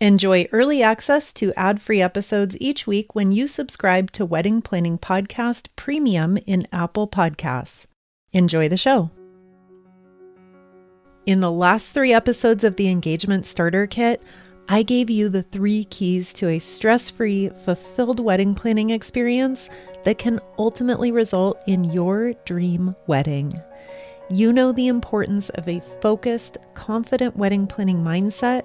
Enjoy early access to ad-free episodes each week when you subscribe to Wedding Planning Podcast Premium in Apple Podcasts. Enjoy the show. In the last 3 episodes of the Engagement Starter Kit, I gave you the 3 keys to a stress-free, fulfilled wedding planning experience that can ultimately result in your dream wedding. You know the importance of a focused, confident wedding planning mindset,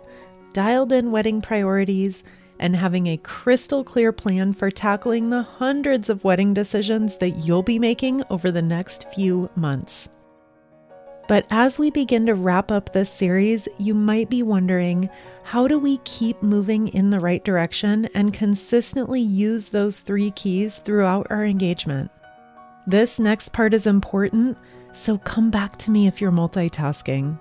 dialed-in wedding priorities, and having a crystal clear plan for tackling the hundreds of wedding decisions that you'll be making over the next few months. But as we begin to wrap up this series, you might be wondering, how do we keep moving in the right direction and consistently use those 3 keys throughout our engagement? This next part is important, so come back to me if you're multitasking.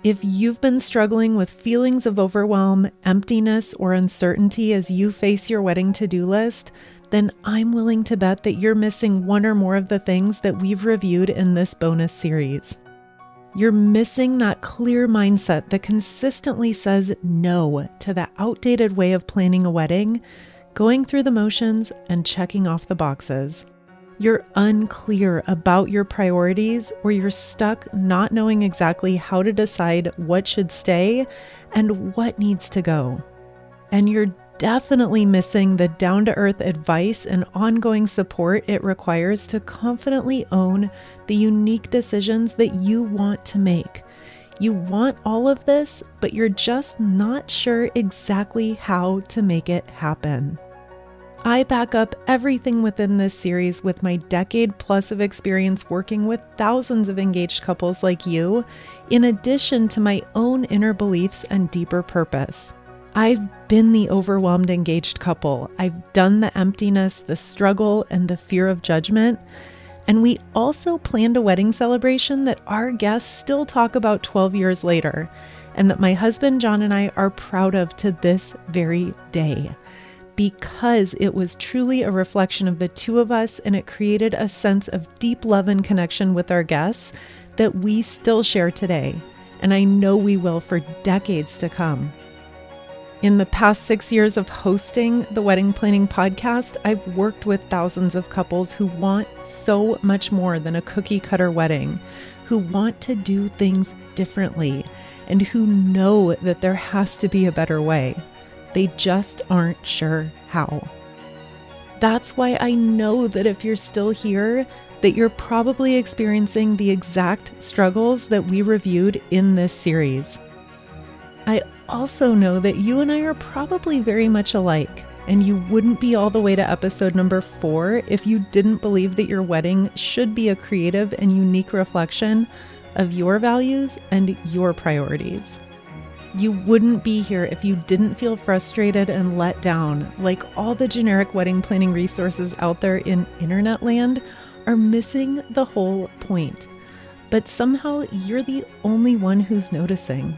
If you've been struggling with feelings of overwhelm, emptiness, or uncertainty as you face your wedding to-do list, then I'm willing to bet that you're missing one or more of the things that we've reviewed in this bonus series. You're missing that clear mindset that consistently says no to the outdated way of planning a wedding, going through the motions, and checking off the boxes. You're unclear about your priorities, or you're stuck not knowing exactly how to decide what should stay and what needs to go. And you're definitely missing the down-to-earth advice and ongoing support it requires to confidently own the unique decisions that you want to make. You want all of this, but you're just not sure exactly how to make it happen. I back up everything within this series with my decade plus of experience working with thousands of engaged couples like you, in addition to my own inner beliefs and deeper purpose. I've been the overwhelmed engaged couple. I've done the emptiness, the struggle, and the fear of judgment. And we also planned a wedding celebration that our guests still talk about 12 years later, and that my husband John and I are proud of to this very day. Because it was truly a reflection of the two of us, and it created a sense of deep love and connection with our guests that we still share today, and I know we will for decades to come. In the past 6 years of hosting the Wedding Planning Podcast, I've worked with thousands of couples who want so much more than a cookie-cutter wedding, who want to do things differently, and who know that there has to be a better way. They just aren't sure how. That's why I know that if you're still here, that you're probably experiencing the exact struggles that we reviewed in this series. I also know that you and I are probably very much alike, and you wouldn't be all the way to episode number 4 if you didn't believe that your wedding should be a creative and unique reflection of your values and your priorities. You wouldn't be here if you didn't feel frustrated and let down, like all the generic wedding planning resources out there in internet land are missing the whole point. But somehow you're the only one who's noticing.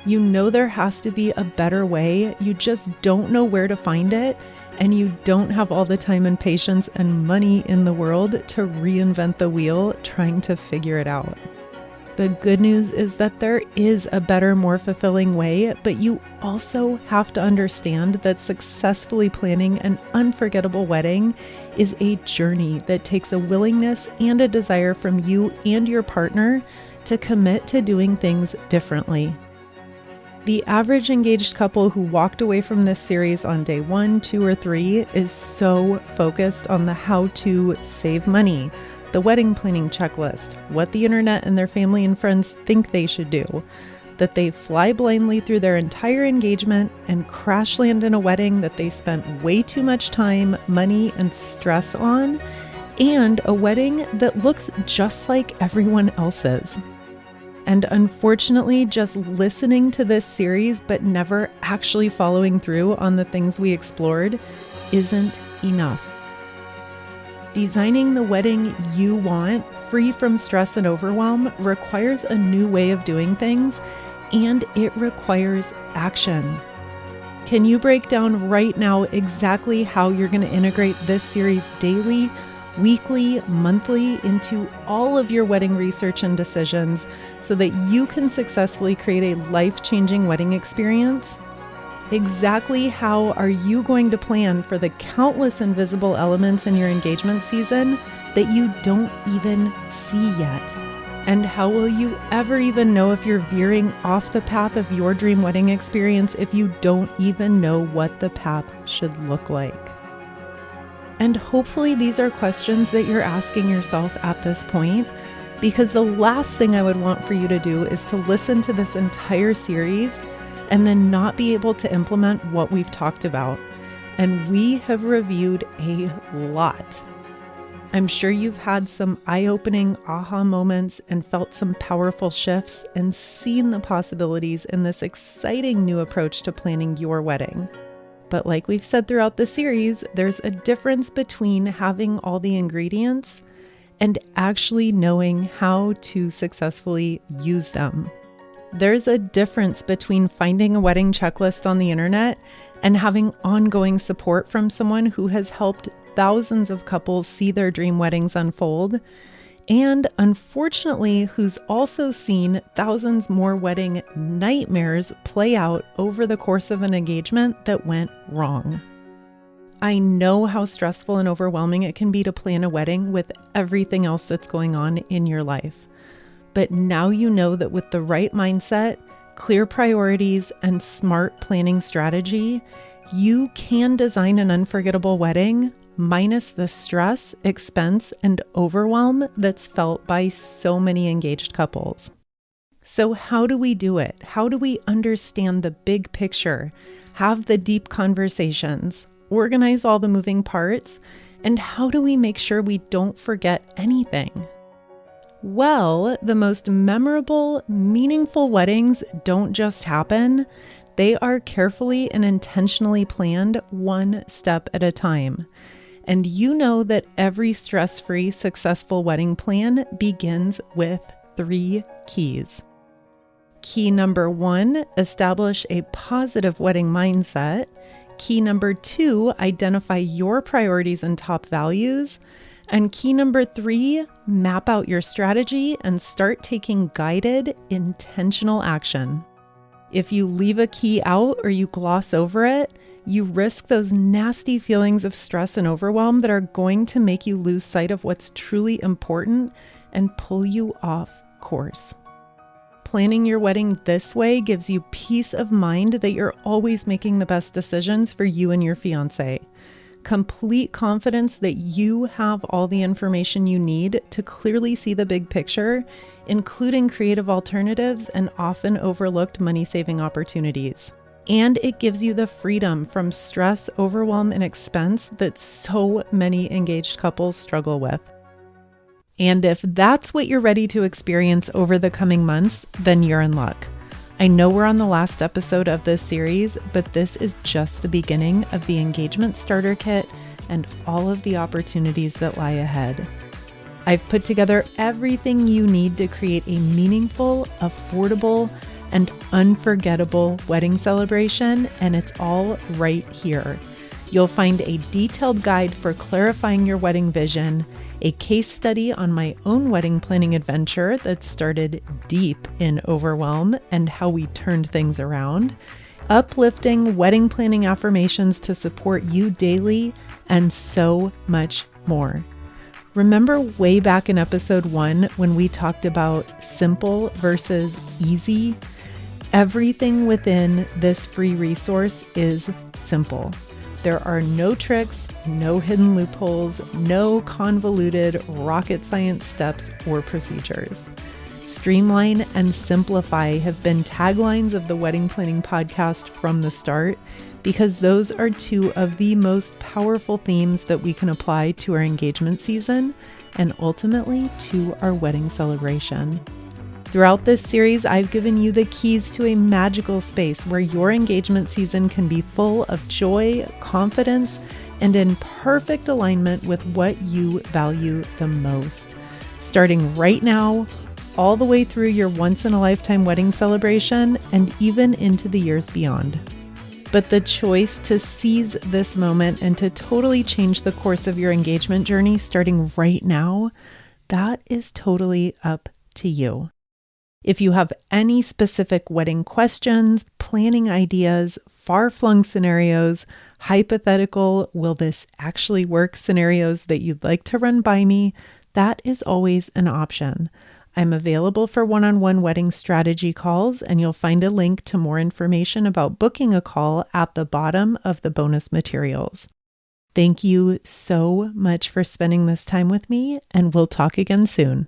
You know there has to be a better way, you just don't know where to find it, and you don't have all the time and patience and money in the world to reinvent the wheel trying to figure it out. The good news is that there is a better, more fulfilling way, but you also have to understand that successfully planning an unforgettable wedding is a journey that takes a willingness and a desire from you and your partner to commit to doing things differently. The average engaged couple who walked away from this series on day 1, 2, or 3 is so focused on the how to save money, the wedding planning checklist, what the internet and their family and friends think they should do, that they fly blindly through their entire engagement and crash land in a wedding that they spent way too much time, money, and stress on, and a wedding that looks just like everyone else's. And unfortunately, just listening to this series but never actually following through on the things we explored isn't enough. Designing the wedding you want, free from stress and overwhelm, requires a new way of doing things, and it requires action. Can you break down right now exactly how you're going to integrate this series daily, weekly, monthly into all of your wedding research and decisions so that you can successfully create a life-changing wedding experience? Exactly how are you going to plan for the countless invisible elements in your engagement season that you don't even see yet? And how will you ever even know if you're veering off the path of your dream wedding experience if you don't even know what the path should look like? And hopefully these are questions that you're asking yourself at this point, because the last thing I would want for you to do is to listen to this entire series and then not be able to implement what we've talked about. And we have reviewed a lot. I'm sure you've had some eye-opening aha moments and felt some powerful shifts and seen the possibilities in this exciting new approach to planning your wedding. But like we've said throughout the series, there's a difference between having all the ingredients and actually knowing how to successfully use them. There's a difference between finding a wedding checklist on the internet and having ongoing support from someone who has helped thousands of couples see their dream weddings unfold, and unfortunately, who's also seen thousands more wedding nightmares play out over the course of an engagement that went wrong. I know how stressful and overwhelming it can be to plan a wedding with everything else that's going on in your life. But now you know that with the right mindset, clear priorities, and smart planning strategy, you can design an unforgettable wedding minus the stress, expense, and overwhelm that's felt by so many engaged couples. So how do we do it? How do we understand the big picture, have the deep conversations, organize all the moving parts, and how do we make sure we don't forget anything? Well, the most memorable, meaningful weddings don't just happen. They are carefully and intentionally planned one step at a time. And you know that every stress-free, successful wedding plan begins with 3 keys. Key number 1, establish a positive wedding mindset. Key number 2, identify your priorities and top values. And key number 3, map out your strategy and start taking guided, intentional action. If you leave a key out or you gloss over it, you risk those nasty feelings of stress and overwhelm that are going to make you lose sight of what's truly important and pull you off course. Planning your wedding this way gives you peace of mind that you're always making the best decisions for you and your fiancé. Complete confidence that you have all the information you need to clearly see the big picture, including creative alternatives and often overlooked money-saving opportunities. And it gives you the freedom from stress, overwhelm, and expense that so many engaged couples struggle with. And if that's what you're ready to experience over the coming months, then you're in luck. I know we're on the last episode of this series, but this is just the beginning of the Engagement Starter Kit and all of the opportunities that lie ahead. I've put together everything you need to create a meaningful, affordable, and unforgettable wedding celebration, and it's all right here. You'll find a detailed guide for clarifying your wedding vision, a case study on my own wedding planning adventure that started deep in overwhelm and how we turned things around, uplifting wedding planning affirmations to support you daily, and so much more. Remember way back in episode 1 when we talked about simple versus easy? Everything within this free resource is simple. There are no tricks, no hidden loopholes, no convoluted rocket science steps or procedures. Streamline and simplify have been taglines of the Wedding Planning Podcast from the start, because those are 2 of the most powerful themes that we can apply to our engagement season and ultimately to our wedding celebration. Throughout this series, I've given you the keys to a magical space where your engagement season can be full of joy, confidence, and in perfect alignment with what you value the most. Starting right now, all the way through your once-in-a-lifetime wedding celebration and even into the years beyond. But the choice to seize this moment and to totally change the course of your engagement journey starting right now, that is totally up to you. If you have any specific wedding questions, planning ideas, far-flung scenarios, hypothetical, will this actually work scenarios that you'd like to run by me, that is always an option. I'm available for one-on-one wedding strategy calls, and you'll find a link to more information about booking a call at the bottom of the bonus materials. Thank you so much for spending this time with me, and we'll talk again soon.